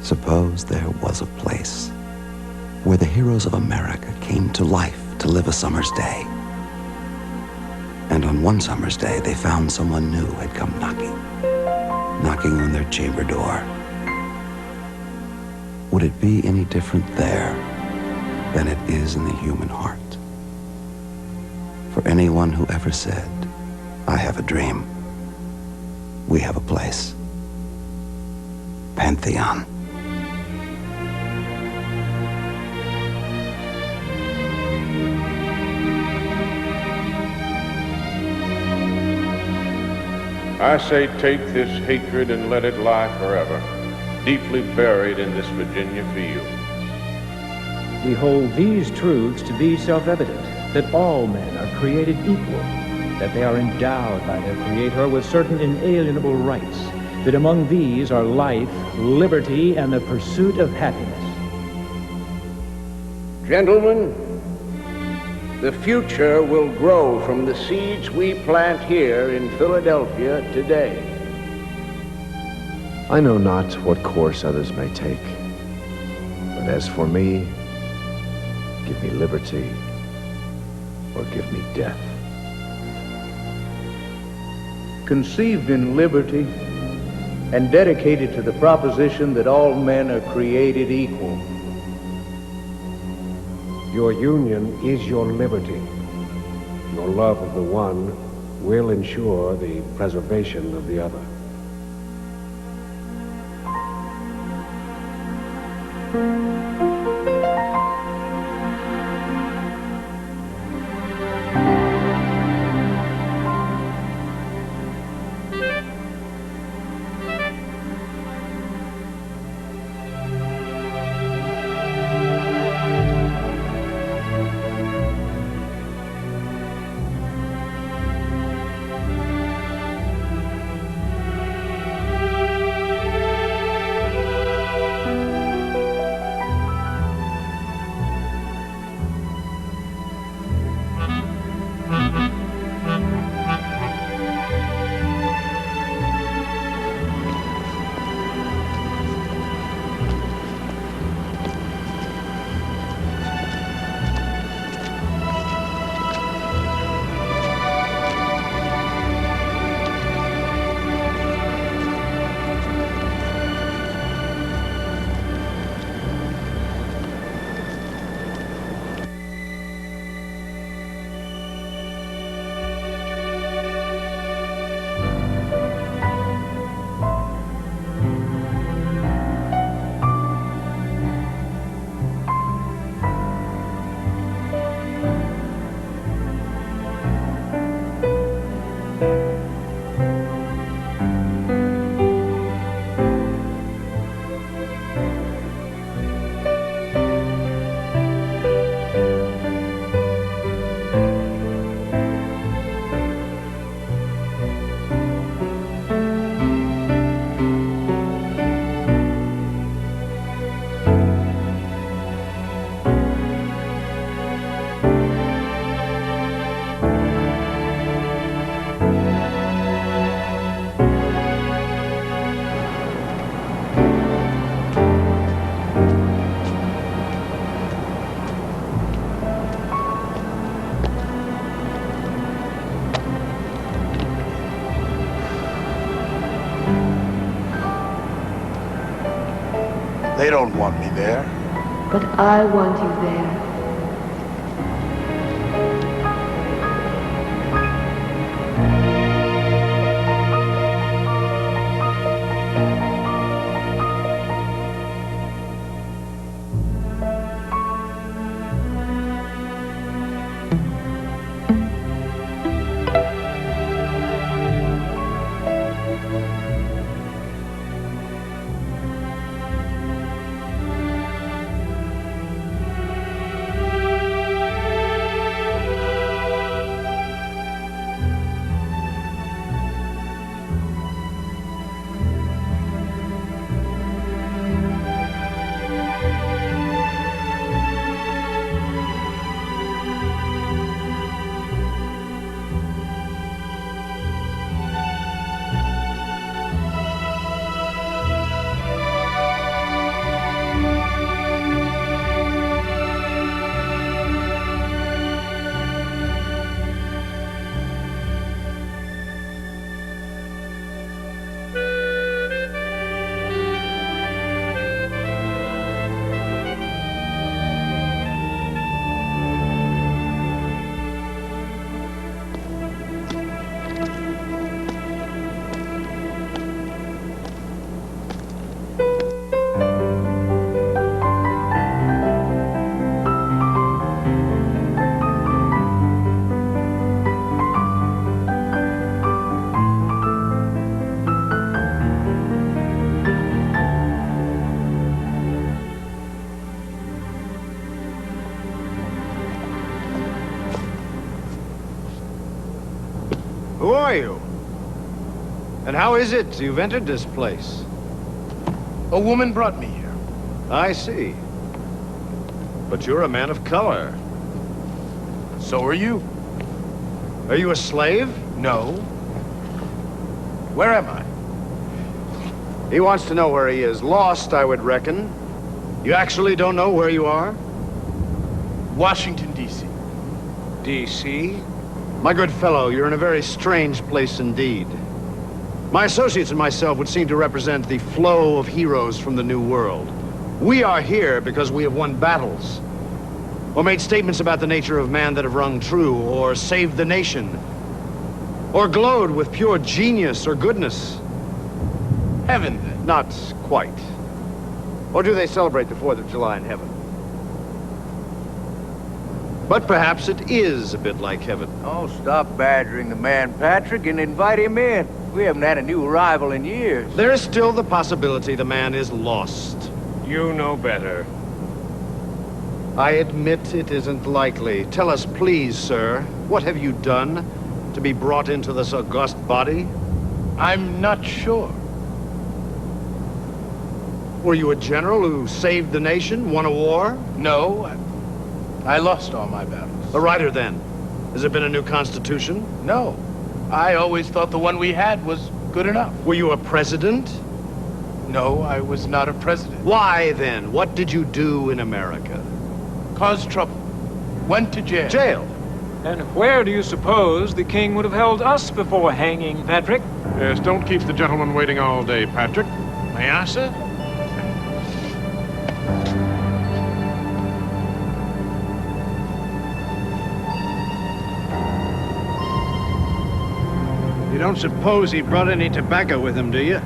Suppose there was a place where the heroes of America came to life to live a summer's day. And on one summer's day, they found someone new had come knocking on their chamber door. Would it be any different there than it is in the human heart? For anyone who ever said, "I have a dream," we have a place. Pantheon. I say take this hatred and let it lie forever, deeply buried in this Virginia field. We hold these truths to be self-evident, that all men are created equal, that they are endowed by their Creator with certain inalienable rights, that among these are life, liberty, and the pursuit of happiness. Gentlemen, the future will grow from the seeds we plant here in Philadelphia today. I know not what course others may take, but as for me, give me liberty or give me death. Conceived in liberty and dedicated to the proposition that all men are created equal. Your union is your liberty. Your love of the one will ensure the preservation of the other. They don't want me there. But I want you there. Who are you? And how is it you've entered this place? A woman brought me here. I see. But you're a man of color. So are you. Are you a slave? No. Where am I? He wants to know where he is. Lost, I would reckon. You actually don't know where you are? Washington, D.C. D.C.? My good fellow, you're in a very strange place indeed. My associates and myself would seem to represent the flow of heroes from the New World. We are here because we have won battles, or made statements about the nature of man that have rung true, or saved the nation, or glowed with pure genius or goodness. Heaven, then. Not quite. Or do they celebrate the 4th of July in heaven? But perhaps it is a bit like heaven. Oh, stop badgering the man, Patrick, and invite him in. We haven't had a new arrival in years. There is still the possibility the man is lost. You know better. I admit it isn't likely. Tell us, please, sir, what have you done to be brought into this august body? I'm not sure. Were you a general who saved the nation, won a war? No, I lost all my battles. A writer, then? Has there been a new constitution? No. I always thought the one we had was good enough. Were you a president? No, I was not a president. Why, then? What did you do in America? Caused trouble. Went to jail. Jail? And where do you suppose the king would have held us before hanging, Patrick? Yes, don't keep the gentleman waiting all day, Patrick. May I, sir? You don't suppose he brought any tobacco with him, do you?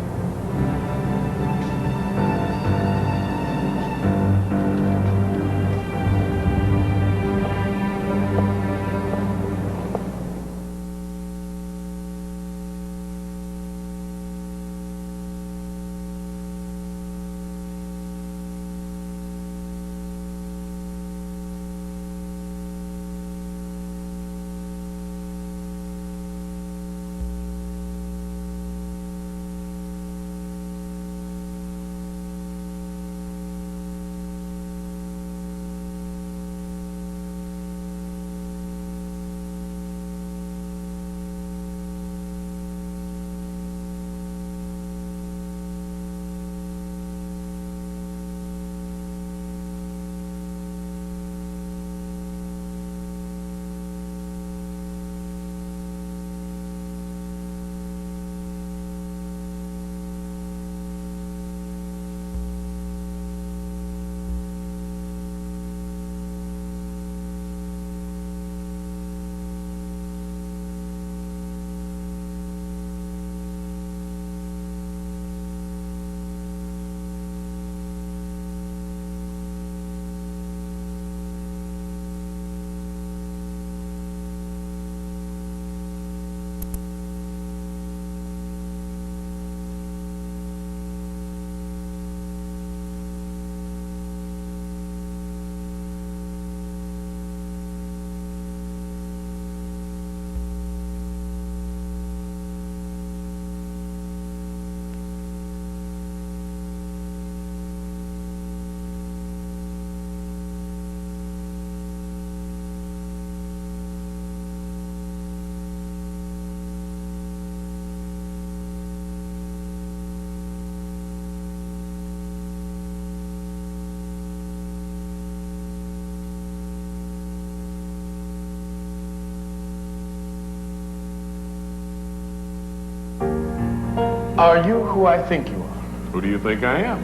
Are you who I think you are? Who do you think I am?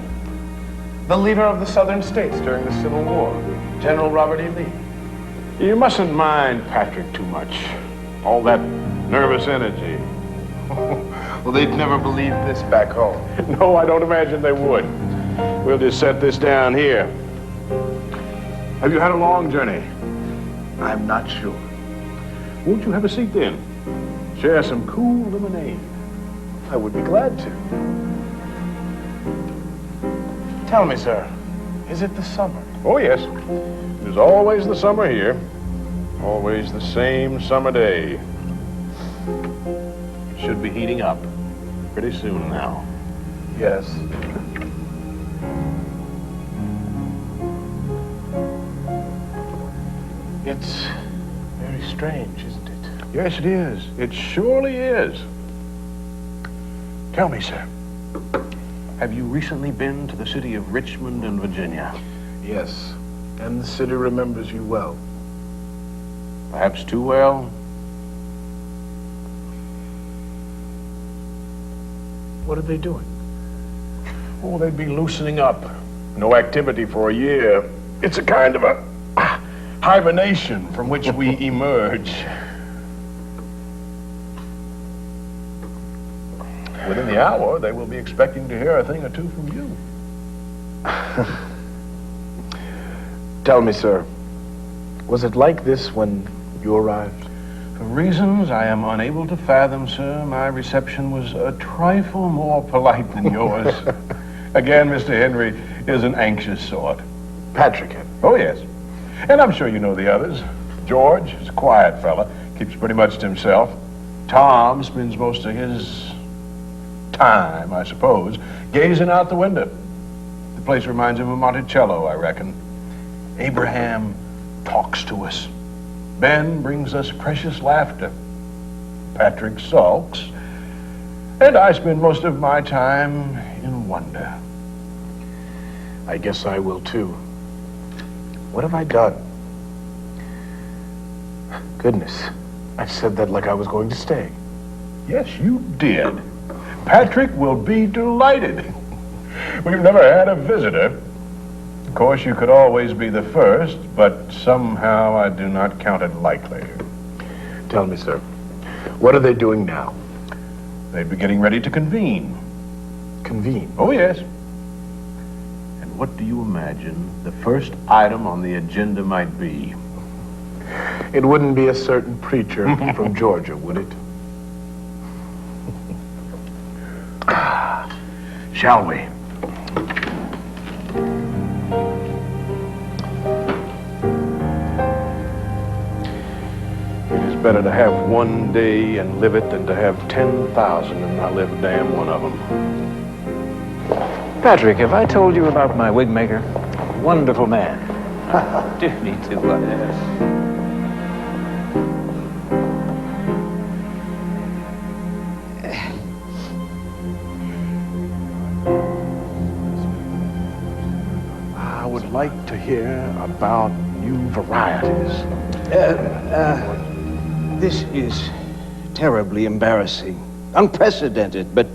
The leader of the Southern states during the Civil War, General Robert E. Lee. You mustn't mind Patrick too much. All that nervous energy. Well, they'd never believe this back home. No, I don't imagine they would. We'll just set this down here. Have you had a long journey? I'm not sure. Won't you have a seat then? Share some cool lemonade. I would be glad to. Tell me, sir, is it the summer? Oh, yes. There's always the summer here. Always the same summer day. should be heating up pretty soon now. Yes. It's very strange, isn't it? Yes, it is. It surely is. Tell me, sir, have you recently been to the city of Richmond in Virginia? Yes. And the city remembers you well. Perhaps too well? What are they doing? Oh, they'd be loosening up. No activity for a year. It's a kind of a hibernation from which we emerge. Within the hour, they will be expecting to hear a thing or two from you. Tell me, sir, was it like this when you arrived? For reasons I am unable to fathom, sir, my reception was a trifle more polite than yours. Again, Mr. Henry is an anxious sort. Patrick Henry. Oh, yes. And I'm sure you know the others. George is a quiet fella, keeps pretty much to himself. Tom spends most of his time, I suppose, gazing out the window. The place reminds him of Monticello, I reckon. Abraham talks to us. Ben brings us precious laughter. Patrick sulks. And I spend most of my time in wonder. I guess I will too. What have I done? Goodness, I said that like I was going to stay. Yes, you did. Patrick will be delighted. We've never had a visitor. Of course, you could always be the first, but somehow I do not count it likely. Tell me, sir, what are they doing now? They'd be getting ready to convene. Convene? Oh, yes. And what do you imagine the first item on the agenda might be? It wouldn't be a certain preacher from Georgia, would it? Shall we? It is better to have one day and live it than to have 10,000 and not live a damn one of them. Patrick, have I told you about my wig maker? Wonderful man. Dear me too. I would like to hear about new varieties. This is terribly embarrassing, unprecedented, but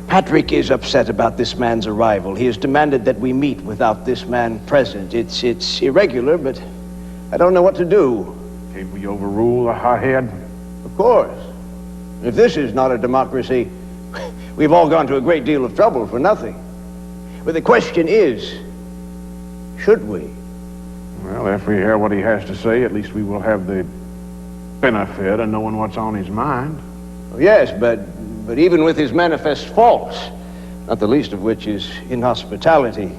Patrick is upset about this man's arrival. He has demanded that we meet without this man present. It's irregular, but I don't know what to do. Can't we overrule a hothead? Of course. If this is not a democracy, we've all gone to a great deal of trouble for nothing. But the question is, should we? Well, if we hear what he has to say, at least we will have the benefit of knowing what's on his mind. Oh, yes, but even with his manifest faults, not the least of which is inhospitality,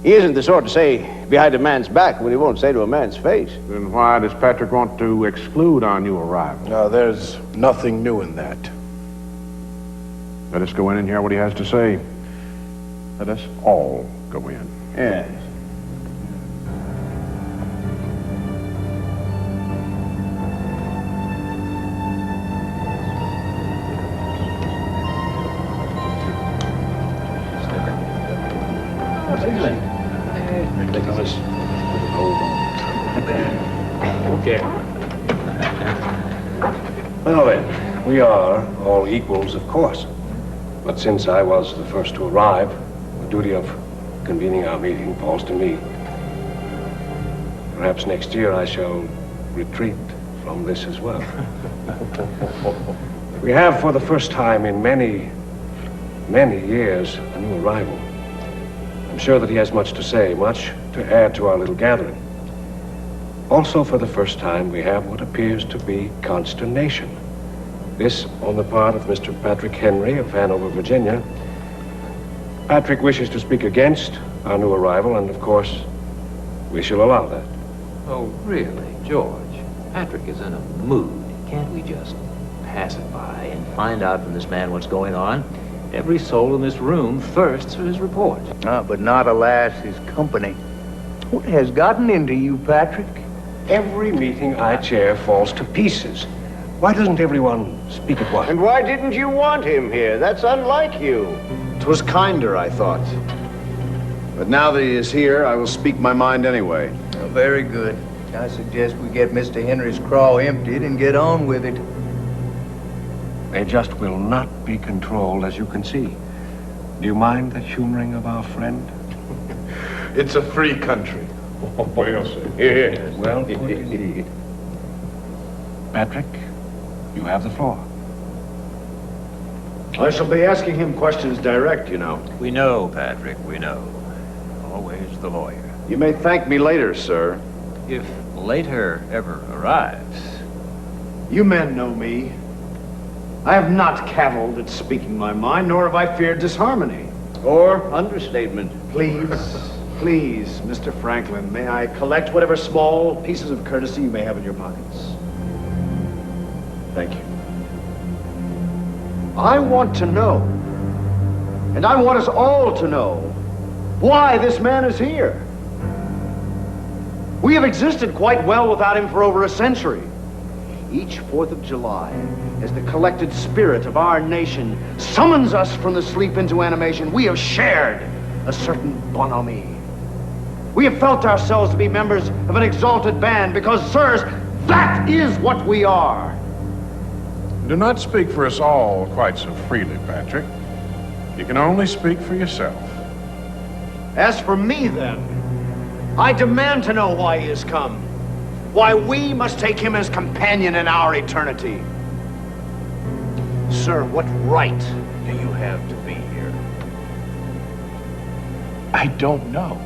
he isn't the sort to say behind a man's back what he won't say to a man's face. Then why does Patrick want to exclude our new arrival? No, there's nothing new in that. Let us go in and hear what he has to say. Let us all go in. Yes. Okay. Well then, we are all equals, of course. But since I was the first to arrive, the duty of convening our meeting falls to me. Perhaps next year I shall retreat from this as well. We have, for the first time in many, many years, a new arrival. I'm sure that he has much to say, much to add to our little gathering. Also, for the first time, we have what appears to be consternation. This on the part of Mr. Patrick Henry of Hanover, Virginia. Patrick wishes to speak against our new arrival, and of course, we shall allow that. Oh, really, George? Patrick is in a mood. Can't we just pass it by and find out from this man what's going on, every soul in this room thirsts for his report. But not, alas, his company. What has gotten into you, Patrick? Every meeting I chair falls to pieces. Why doesn't everyone speak at once? And why didn't you want him here? That's unlike you. 'Twas kinder, I thought. But now that he is here, I will speak my mind anyway. Oh, very good. I suggest we get Mr. Henry's craw emptied and get on with it. They just will not be controlled, as you can see. Do you mind the humoring of our friend? It's a free country. Well said. Yes. Well put indeed. Patrick, you have the floor. I shall be asking him questions direct, you know. We know, Patrick, we know. Always the lawyer. You may thank me later, sir. If later ever arrives. You men know me. I have not cavilled at speaking my mind, nor have I feared disharmony. Or understatement. Please, please, Mr. Franklin, may I collect whatever small pieces of courtesy you may have in your pockets? Thank you. I want to know, and I want us all to know, why this man is here. We have existed quite well without him for over a century. Each 4th of July, as the collected spirit of our nation summons us from the sleep into animation, we have shared a certain bonhomie. We have felt ourselves to be members of an exalted band because, sirs, that is what we are. Do not speak for us all quite so freely, Patrick. You can only speak for yourself. As for me, then, I demand to know why he has come. Why we must take him as companion in our eternity. Sir, what right do you have to be here? I don't know.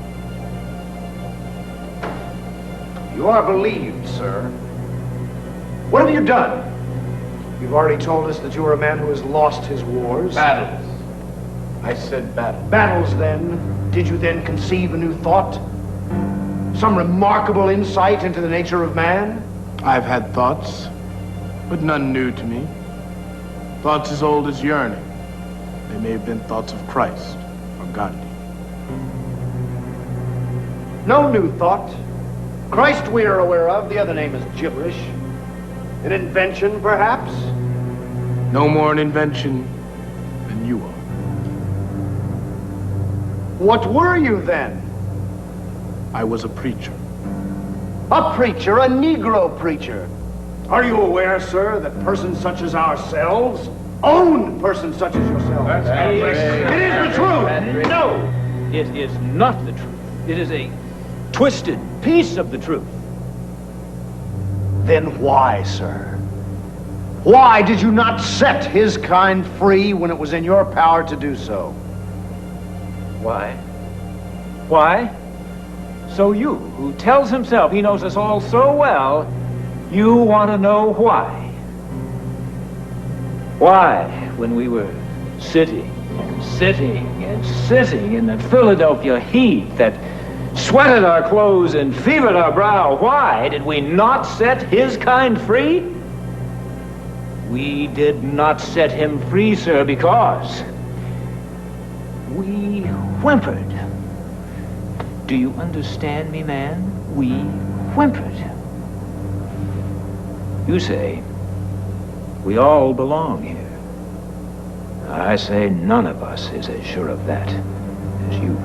You are believed, sir. What have you done? You've already told us that you are a man who has lost his wars. Battles. I said battle. Battles, then. Did you then conceive a new thought? Some remarkable insight into the nature of man? I've had thoughts, but none new to me. Thoughts as old as yearning. They may have been thoughts of Christ or Gandhi. No new thought. Christ we are aware of. The other name is gibberish. An invention, perhaps? No more an invention than you are. What were you then? I was a preacher. A preacher, a Negro preacher. Are you aware, sir, that persons such as ourselves own persons such as yourselves? It is the truth. No, it is not the truth. It is a twisted piece of the truth. Then why, sir? Why did you not set his kind free when it was in your power to do so? Why? Why? So you, who tells himself he knows us all so well, you want to know why? Why, when we were sitting and sitting and sitting in the Philadelphia heat that sweated our clothes and fevered our brow, why did we not set his kind free? We did not set him free, sir, because we whimpered. Do you understand me, man? We whimpered. You say, we all belong here. I say none of us is as sure of that as you.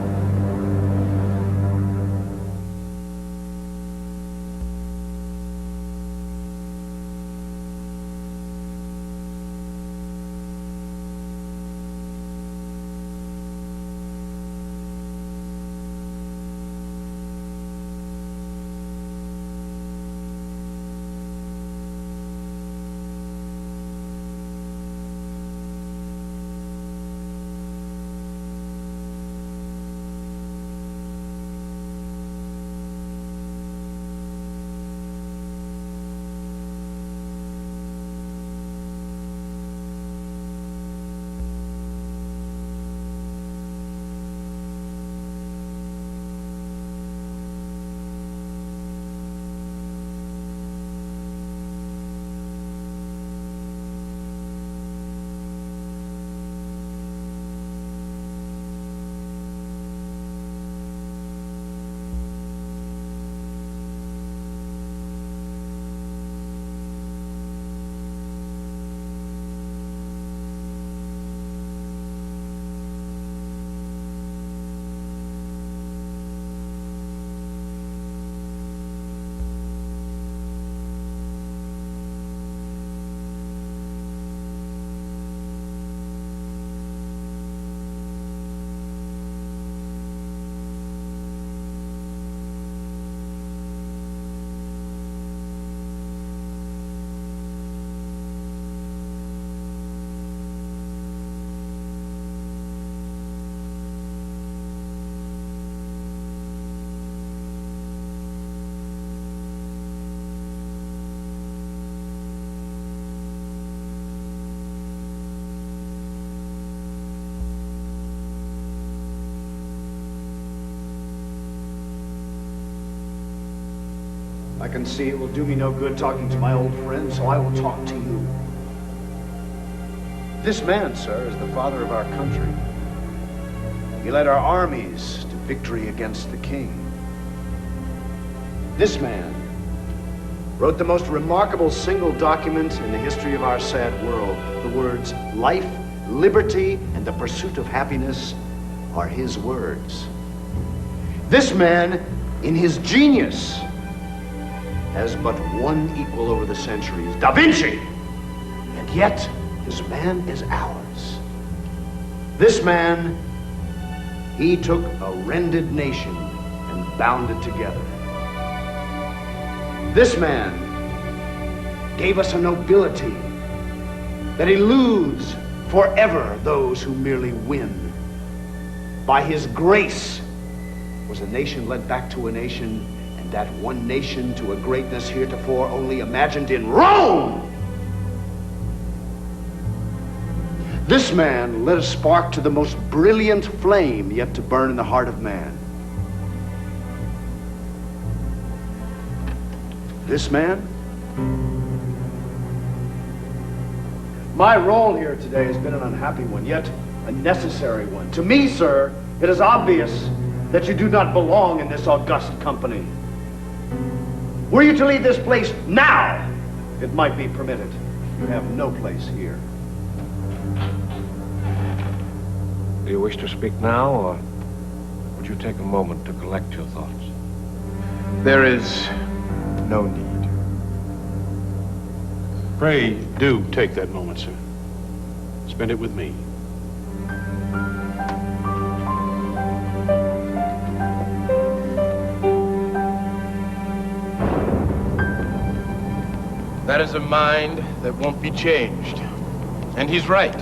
I can see it will do me no good talking to my old friend, so I will talk to you. This man, sir, is the father of our country. He led our armies to victory against the king. This man wrote the most remarkable single document in the history of our sad world. The words, life, liberty, and the pursuit of happiness are his words. This man, in his genius, has but one equal over the centuries, Da Vinci. And yet, this man is ours. This man, he took a rended nation and bound it together. This man gave us a nobility that eludes forever those who merely win. By his grace was a nation led back to a nation, and that one nation to a greatness heretofore only imagined in Rome. This man lit a spark to the most brilliant flame yet to burn in the heart of man. This man? My role here today has been an unhappy one, yet a necessary one. To me, sir, it is obvious that you do not belong in this august company. Were you to leave this place now, it might be permitted. You have no place here. Do you wish to speak now, or would you take a moment to collect your thoughts? There is no need. Pray do take that moment, sir. Spend it with me. That is a mind that won't be changed. And he's right.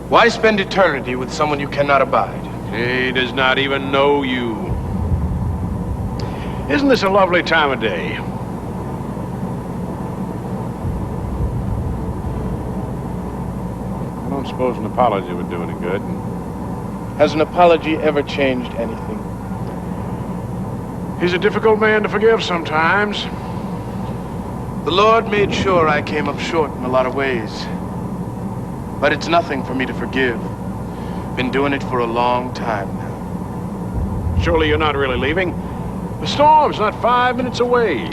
Why spend eternity with someone you cannot abide? He does not even know you. Isn't this a lovely time of day? I don't suppose an apology would do any good. Has an apology ever changed anything? He's a difficult man to forgive sometimes. The Lord made sure I came up short in a lot of ways. But it's nothing for me to forgive. Been doing it for a long time now. Surely you're not really leaving? The storm's not 5 minutes away.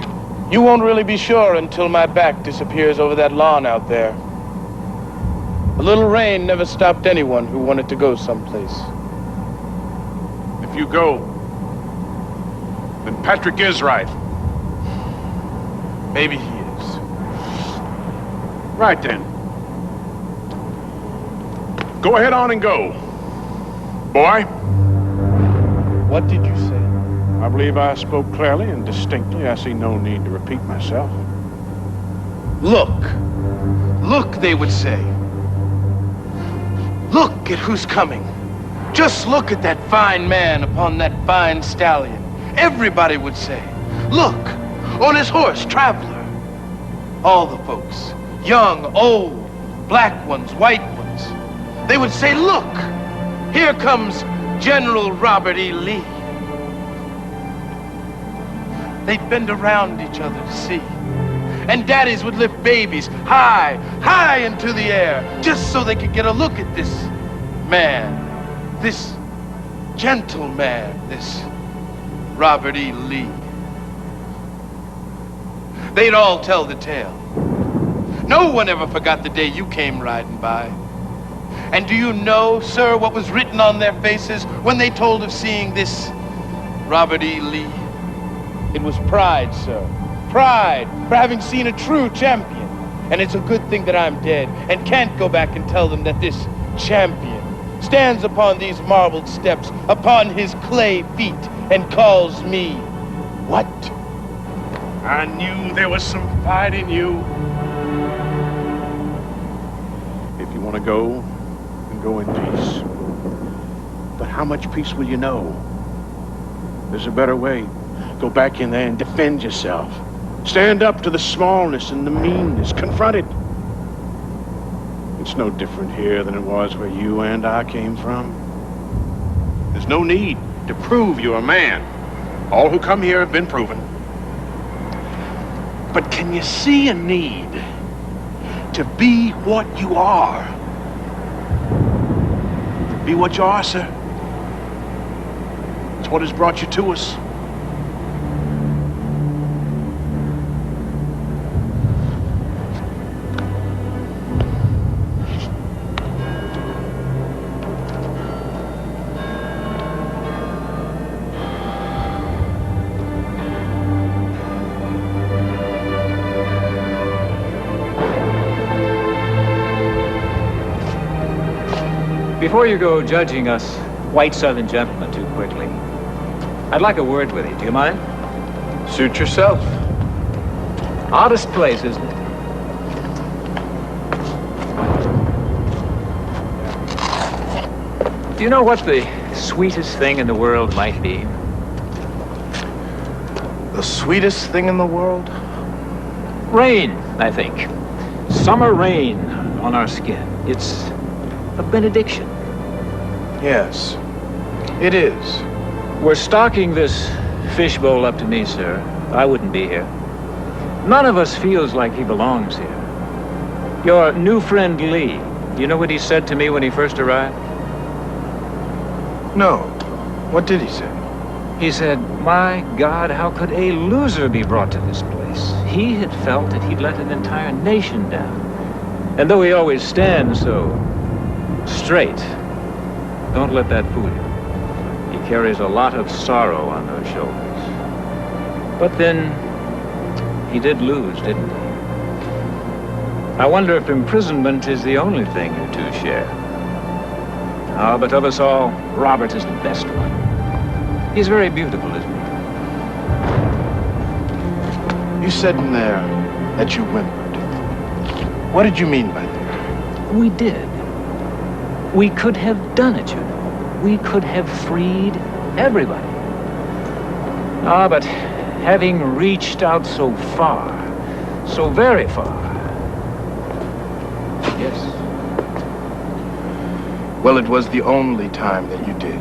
You won't really be sure until my back disappears over that lawn out there. A little rain never stopped anyone who wanted to go someplace. If you go, then Patrick is right. Maybe he is. Right then. Go ahead on and go. Boy. What did you say? I believe I spoke clearly and distinctly. I see no need to repeat myself. Look. Look, they would say. Look at who's coming. Just look at that fine man upon that fine stallion. Everybody would say. Look, on his horse, Traveler. All the folks, young, old, black ones, white ones. They would say, look, here comes General Robert E. Lee. They'd bend around each other to see. And daddies would lift babies high, high into the air, just so they could get a look at this man, this gentleman, this Robert E. Lee. They'd all tell the tale. No one ever forgot the day you came riding by. And do you know, sir, what was written on their faces when they told of seeing this Robert E. Lee? It was pride, sir. Pride for having seen a true champion. And it's a good thing that I'm dead and can't go back and tell them that this champion stands upon these marbled steps, upon his clay feet, and calls me what? I knew there was some fight in you. If you want to go, then go in peace. But how much peace will you know? There's a better way. Go back in there and defend yourself. Stand up to the smallness and the meanness. Confront it. It's no different here than it was where you and I came from. There's no need to prove you're a man. All who come here have been proven. But can you see a need to be what you are? To be what you are, sir. It's what has brought you to us. Before you go judging us white Southern gentlemen too quickly, I'd like a word with you. Do you mind? Suit yourself. Oddest place, isn't it? Do you know what the sweetest thing in the world might be? The sweetest thing in the world? Rain, I think. Summer rain on our skin. It's a benediction. Yes, it is. We're stocking this fishbowl up to me, sir. I wouldn't be here. None of us feels like he belongs here. Your new friend Lee, you know what he said to me when he first arrived? No. What did he say? He said, "My God, how could a loser be brought to this place?" He had felt that he'd let an entire nation down. And though he always stands so straight, don't let that fool you. He carries a lot of sorrow on those shoulders. But then, he did lose, didn't he? I wonder if imprisonment is the only thing you two share. Ah, but of us all, Robert is the best one. He's very beautiful, isn't he? You said in there that you whimpered. What did you mean by that? We did. We could have done it, you know. We could have freed everybody. Ah, but having reached out so far, so very far. Yes. Well, it was the only time that you did.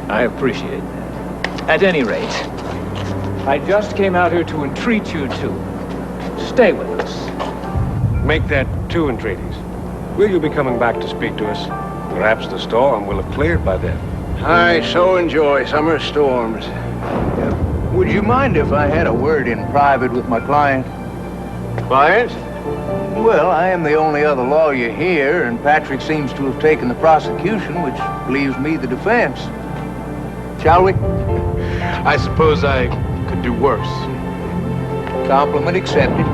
I appreciate that. At any rate, I just came out here to entreat you to stay with us. Make that 2 entreaties. Will you be coming back to speak to us? Perhaps the storm will have cleared by then. I so enjoy summer storms. Would you mind if I had a word in private with my client? Client? Well, I am the only other lawyer here, and Patrick seems to have taken the prosecution, which leaves me the defense. Shall we? I suppose I could do worse. Compliment accepted.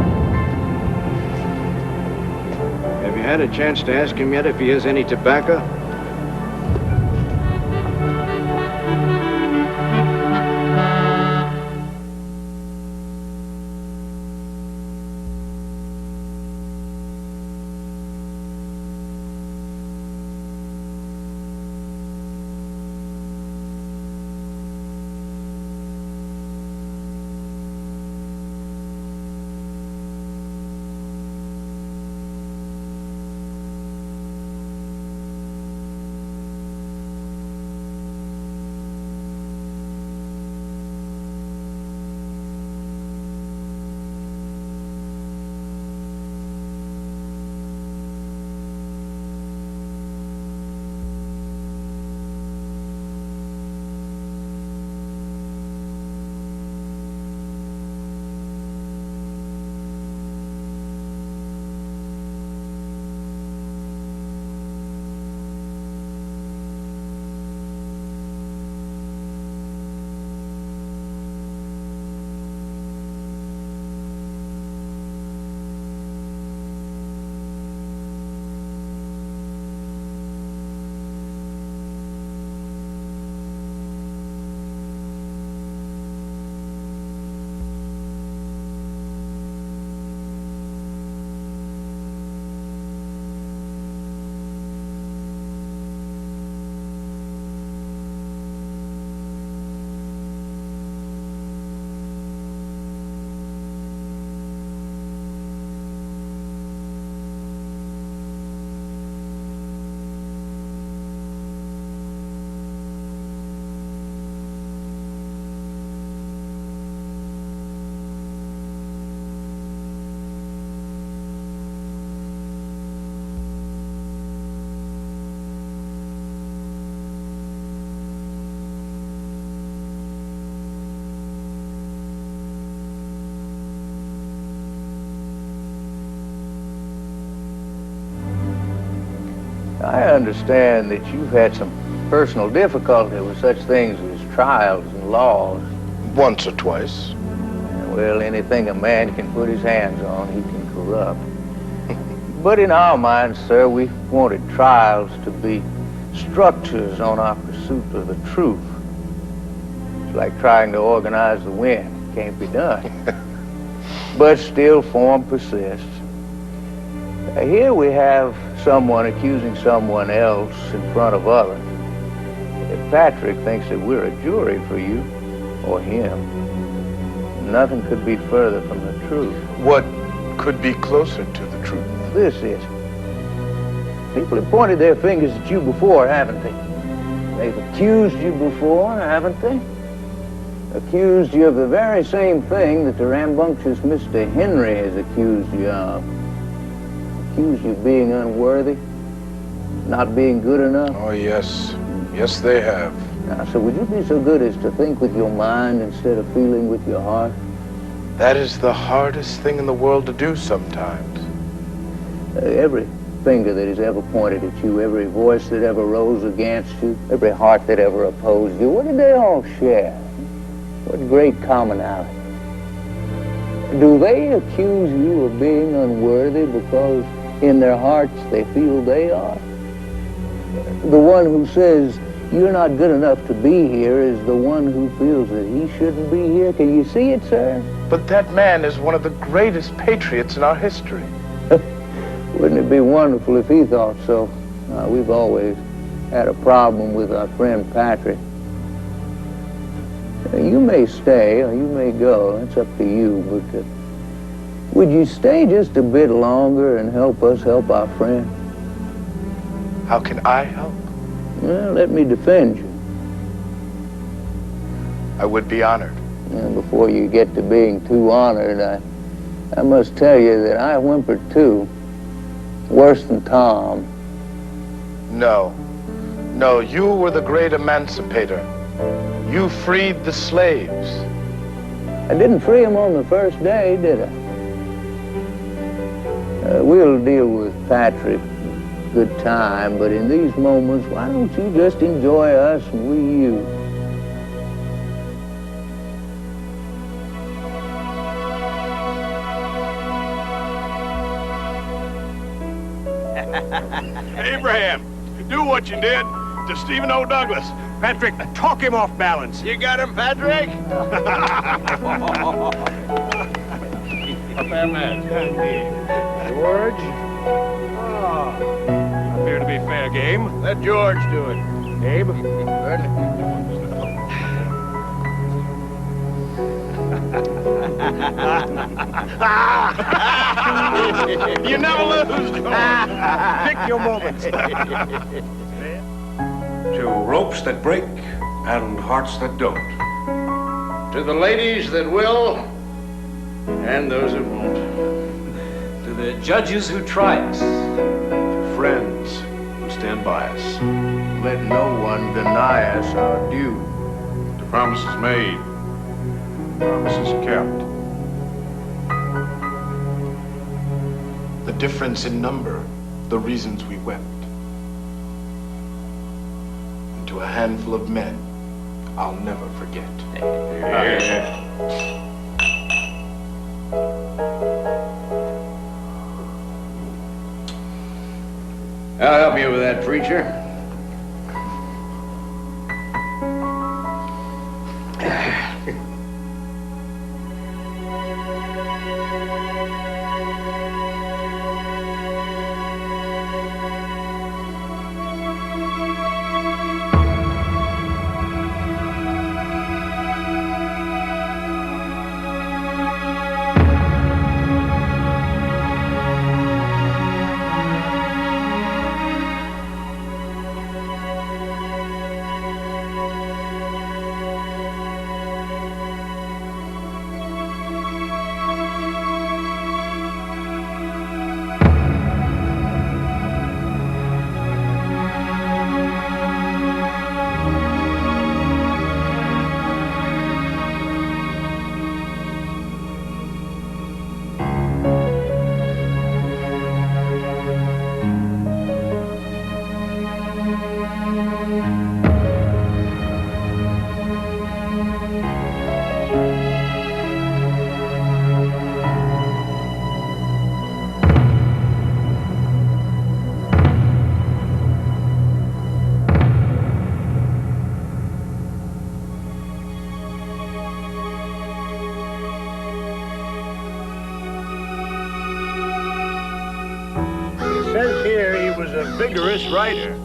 Have you had a chance to ask him yet if he has any tobacco? understand that you've had some personal difficulty with such things as trials and laws. Once or twice. Well, anything a man can put his hands on, he can corrupt. But in our minds, sir, we wanted trials to be structures on our pursuit of the truth. It's like trying to organize the wind. Can't be done. But still, form persists. Here we have someone accusing someone else in front of others. If Patrick thinks that we're a jury for you, or him, nothing could be further from the truth. What could be closer to the truth? This is. People have pointed their fingers at you before, haven't they? They've accused you before, haven't they? Accused you of the very same thing that the rambunctious Mr. Henry has accused you of. Accused you of being unworthy, not being good enough. Oh, yes. Yes, they have. Now, so would you be so good as to think with your mind instead of feeling with your heart? That is the hardest thing in the world to do sometimes. Every finger that has ever pointed at you, every voice that ever rose against you, every heart that ever opposed you, what did they all share? What great commonality? Do they accuse you of being unworthy because in their hearts they feel they are? The one who says you're not good enough to be here is the one who feels that he shouldn't be here. Can you see it, sir? But that man is one of the greatest patriots in our history. Wouldn't it be wonderful if he thought so? We've always had a problem with our friend Patrick. You may stay or you may go. That's up to you. But would you stay just a bit longer and help us help our friend? How can I help? Well, let me defend you. I would be honored. And before you get to being too honored, I must tell you that I whimpered too. Worse than Tom. No. No, you were the great emancipator. You freed the slaves. I didn't free him on the first day, did I? We'll deal with Patrick good time, but in these moments, why don't you just enjoy us and we you? Abraham, do what you did to Stephen O. Douglas. Patrick, talk him off balance. You got him, Patrick? A fair match. George? Appear to be fair game. Let George do it. Abe? You never lose, George. Pick your moments. To ropes that break and hearts that don't. To the ladies that will and those that won't. To the judges who try us. To friends who stand by us. Let no one deny us our due. To promises made, promises kept. The difference in number, the reasons we wept. And to a handful of men, I'll never forget. I'll help you with that, preacher. Says here he was a vigorous writer.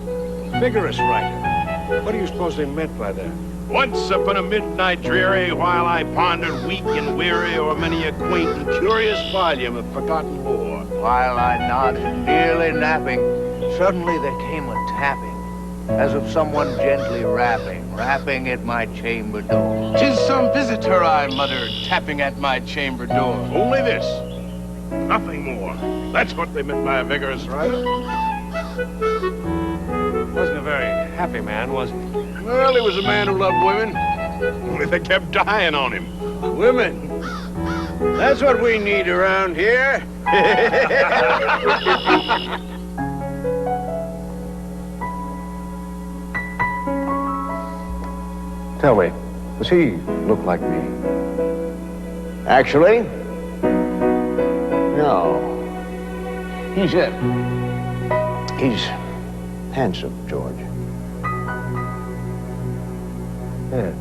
Vigorous writer. What do you suppose they meant by that? Once upon a midnight dreary, while I pondered weak and weary o'er many a quaint and curious volume of forgotten lore. While I nodded, nearly napping, suddenly there came a tapping, as of someone gently rapping at my chamber door. 'Tis some visitor, I muttered, tapping at my chamber door. Only this, nothing more. That's what they meant by a vigorous writer. Wasn't a very happy man, was he? Well, he was a man who loved women, only they kept dying on him. Women. That's what we need around here. Tell me, does he look like me? Actually, no. He's handsome, George. Yeah.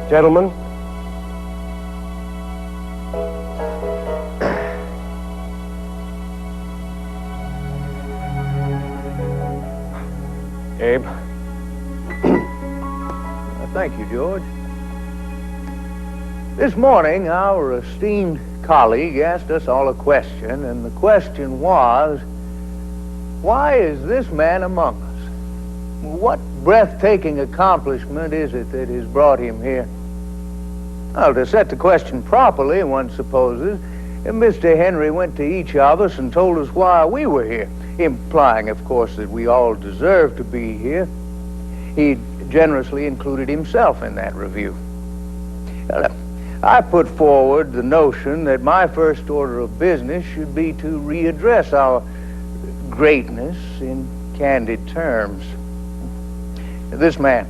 Gentlemen, Abe. Thank you, George. This morning, our esteemed colleague asked us all a question, and the question was, why is this man among us? What breathtaking accomplishment is it that has brought him here? Well, to set the question properly, one supposes, Mr. Henry went to each of us and told us why we were here, implying, of course, that we all deserve to be here. He generously included himself in that review. I put forward the notion that my first order of business should be to readdress our greatness in candid terms. This man,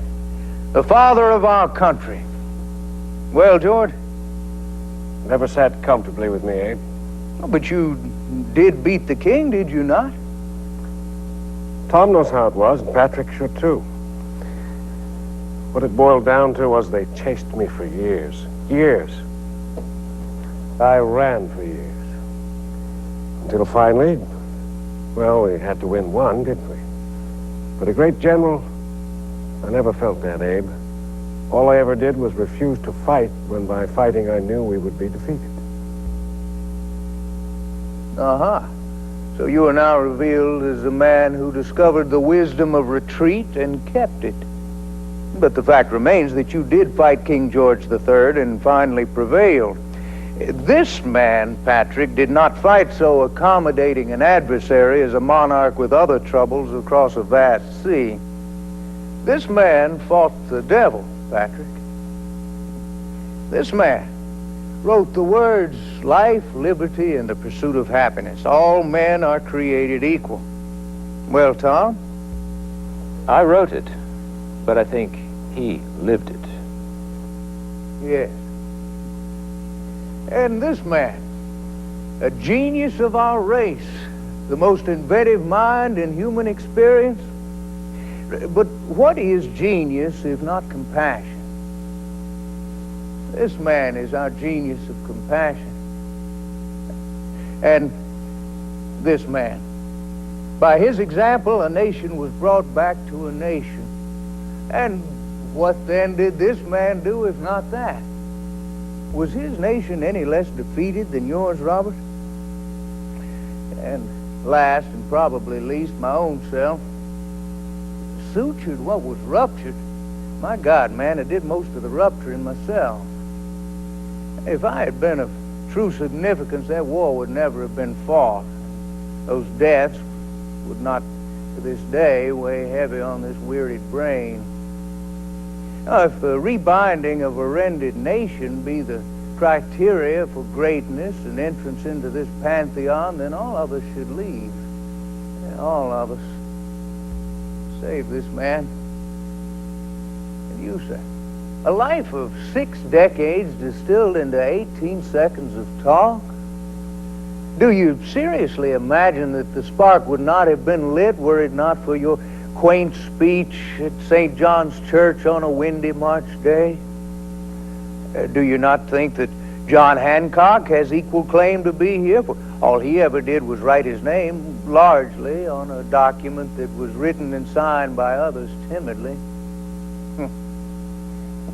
the father of our country. Well, George? Never sat comfortably with me, Abe. Oh, but you did beat the king, did you not? Tom knows how it was, and Patrick should too. What it boiled down to was they chased me for years. Years. I ran for years. Until finally, well, we had to win one, didn't we? But a great general, I never felt that, Abe. All I ever did was refuse to fight when by fighting I knew we would be defeated. Uh-huh. So you are now revealed as a man who discovered the wisdom of retreat and kept it. But the fact remains that you did fight King George III and finally prevailed. This man, Patrick, did not fight so accommodating an adversary as a monarch with other troubles across a vast sea. This man fought the devil, Patrick. This man wrote the words, life, liberty, and the pursuit of happiness. All men are created equal. Well, Tom? I wrote it, but I think he lived it. Yes. And this man, a genius of our race, the most inventive mind in human experience. But what is genius if not compassion? This man is our genius of compassion. And this man, by his example, a nation was brought back to a nation. And what then did this man do if not that? Was his nation any less defeated than yours, Robert? And last, and probably least, my own self. Sutured what was ruptured. My God, man, it did most of the rupturing myself. If I had been of true significance, that war would never have been fought. Those deaths would not, to this day, weigh heavy on this wearied brain. Now, if the rebinding of a rended nation be the criteria for greatness and entrance into this pantheon, then all of us should leave. All of us. Save this man. And you, sir. A life of 6 decades distilled into 18 seconds of talk? Do you seriously imagine that the spark would not have been lit were it not for your quaint speech at St. John's Church on a windy March day? Do you not think that John Hancock has equal claim to be here? For all he ever did was write his name, largely, on a document that was written and signed by others timidly.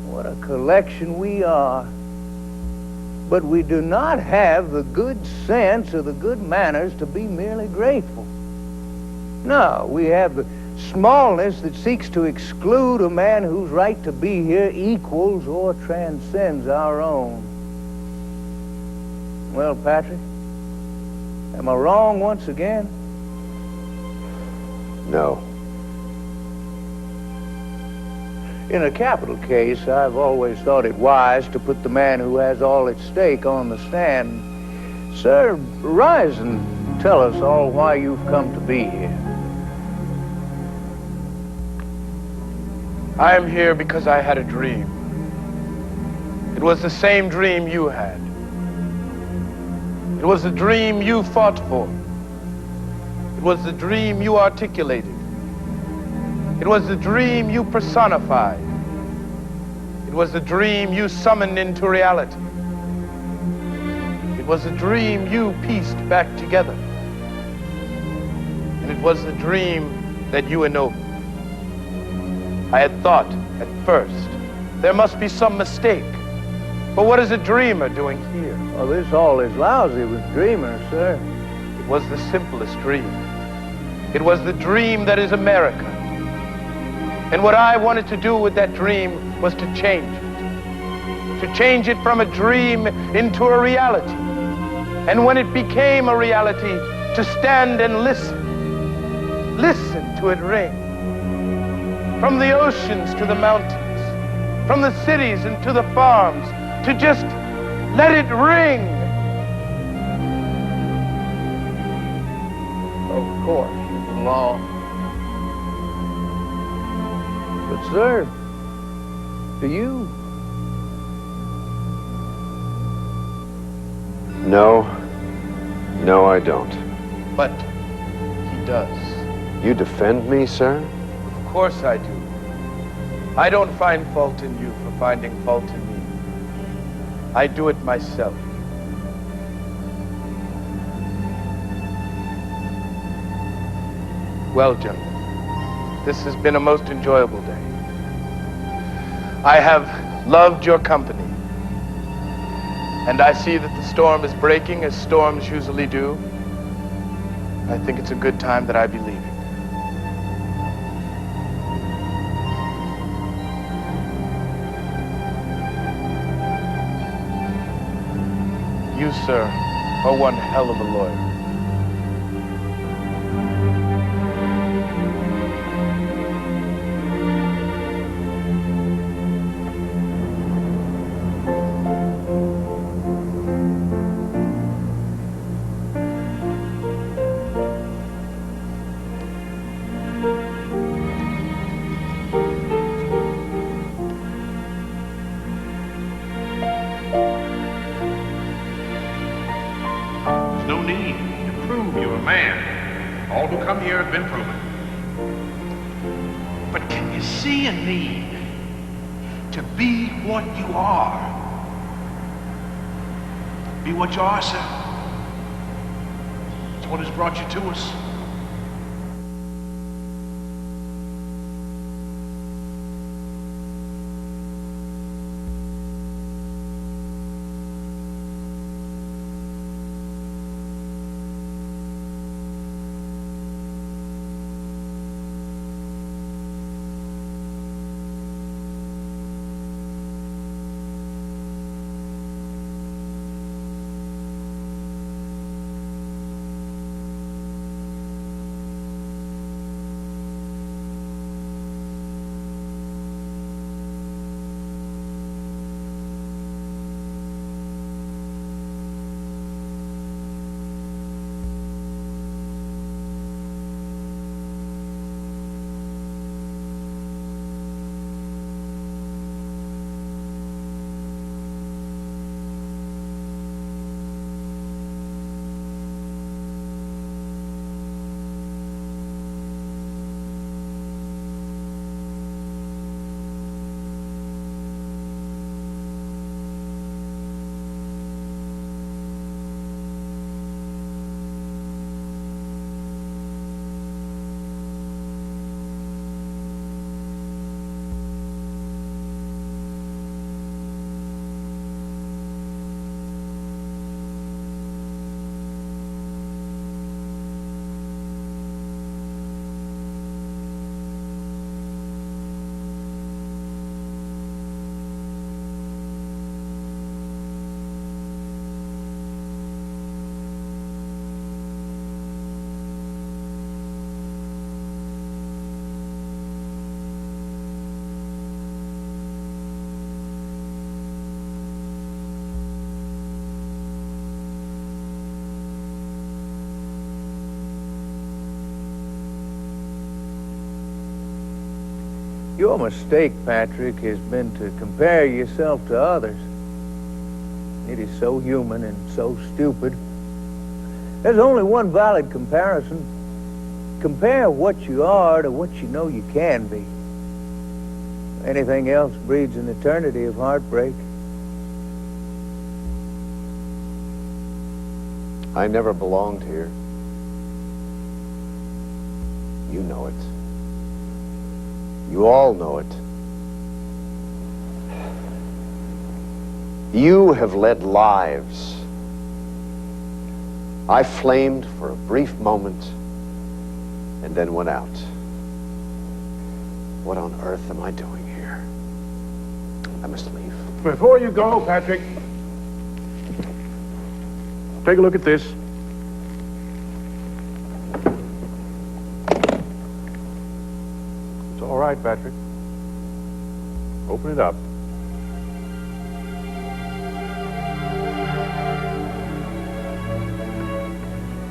What a collection we are. But we do not have the good sense or the good manners to be merely grateful. No, we have the smallness that seeks to exclude a man whose right to be here equals or transcends our own. Well, Patrick, am I wrong once again? No. In a capital case, I've always thought it wise to put the man who has all at stake on the stand. Sir, rise and tell us all why you've come to be here. I am here because I had a dream. It was the same dream you had. It was the dream you fought for. It was the dream you articulated. It was the dream you personified. It was the dream you summoned into reality. It was the dream you pieced back together. And it was the dream that you ennobled. I had thought at first there must be some mistake. But what is a dreamer doing here? Well, this hall is lousy with dreamers, sir. It was the simplest dream. It was the dream that is America. And what I wanted to do with that dream was to change it. To change it from a dream into a reality. And when it became a reality, to stand and listen. Listen to it ring. From the oceans to the mountains, from the cities and to the farms, to just let it ring. Of course, you belong. But, sir, do you? No. No, I don't. But he does. You defend me, sir? Of course I do. I don't find fault in you for finding fault in me. I do it myself. Well, gentlemen, this has been a most enjoyable day. I have loved your company. And I see that the storm is breaking as storms usually do. I think it's a good time that I be leaving. You, sir, are one hell of a lawyer. No need to prove you're a man. All who come here have been proven. But can you see a need to be what you are? Be what you are, sir. It's what has brought you to us. Your mistake, Patrick, has been to compare yourself to others. It is so human and so stupid. There's only one valid comparison. Compare what you are to what you know you can be. Anything else breeds an eternity of heartbreak. I never belonged here. You know it. You all know it. You have led lives. I flamed for a brief moment and then went out. What on earth am I doing here? I must leave. Before you go, Patrick, take a look at this. It's all right, Patrick. Open it up.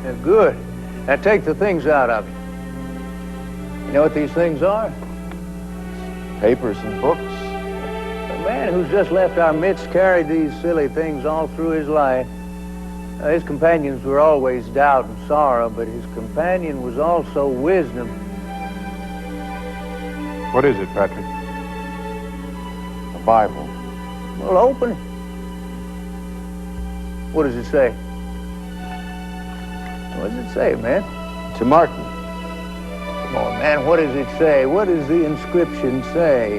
Yeah, good. Now take the things out of it. You know what these things are? Papers and books. The man who's just left our midst carried these silly things all through his life. His companions were always doubt and sorrow, but his companion was also wisdom. What is it, Patrick? The Bible. Well, open it. What does it say? What does it say, man? To Martin. Come on, man, what does it say? What does the inscription say?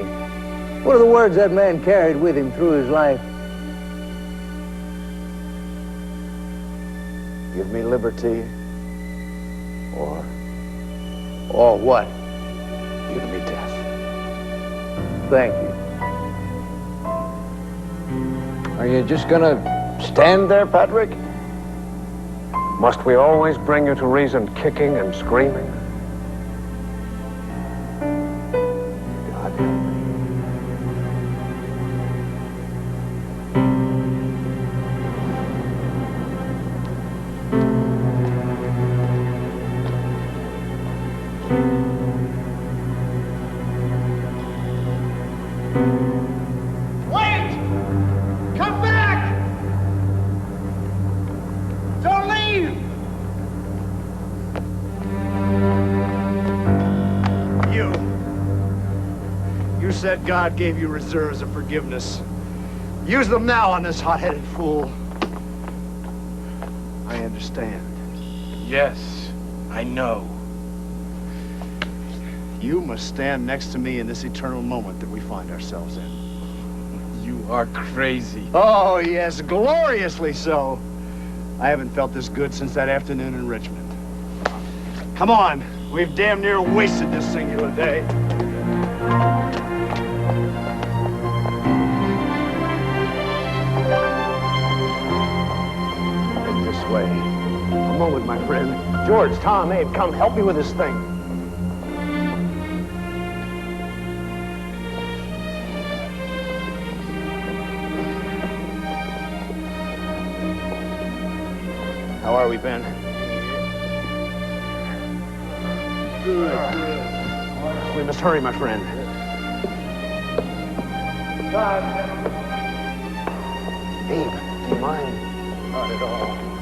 What are the words that man carried with him through his life? Give me liberty, Or what? give me death. Thank you. Are you just gonna stand there, Patrick? Must we always bring you to reason kicking and screaming? God help me. Wait! Come back! Don't leave! You said God gave you reserves of forgiveness. Use them now on this hot-headed fool. I understand. Yes, I know. You must stand next to me in this eternal moment that we find ourselves in. You are crazy. Oh, yes, gloriously so. I haven't felt this good since that afternoon in Richmond. Come on, we've damn near wasted this singular day. This way. A moment, my friend. George, Tom, Abe, come help me with this thing. How are we, Ben? Good. We must hurry, my friend. Abe, do you mind? Not at all.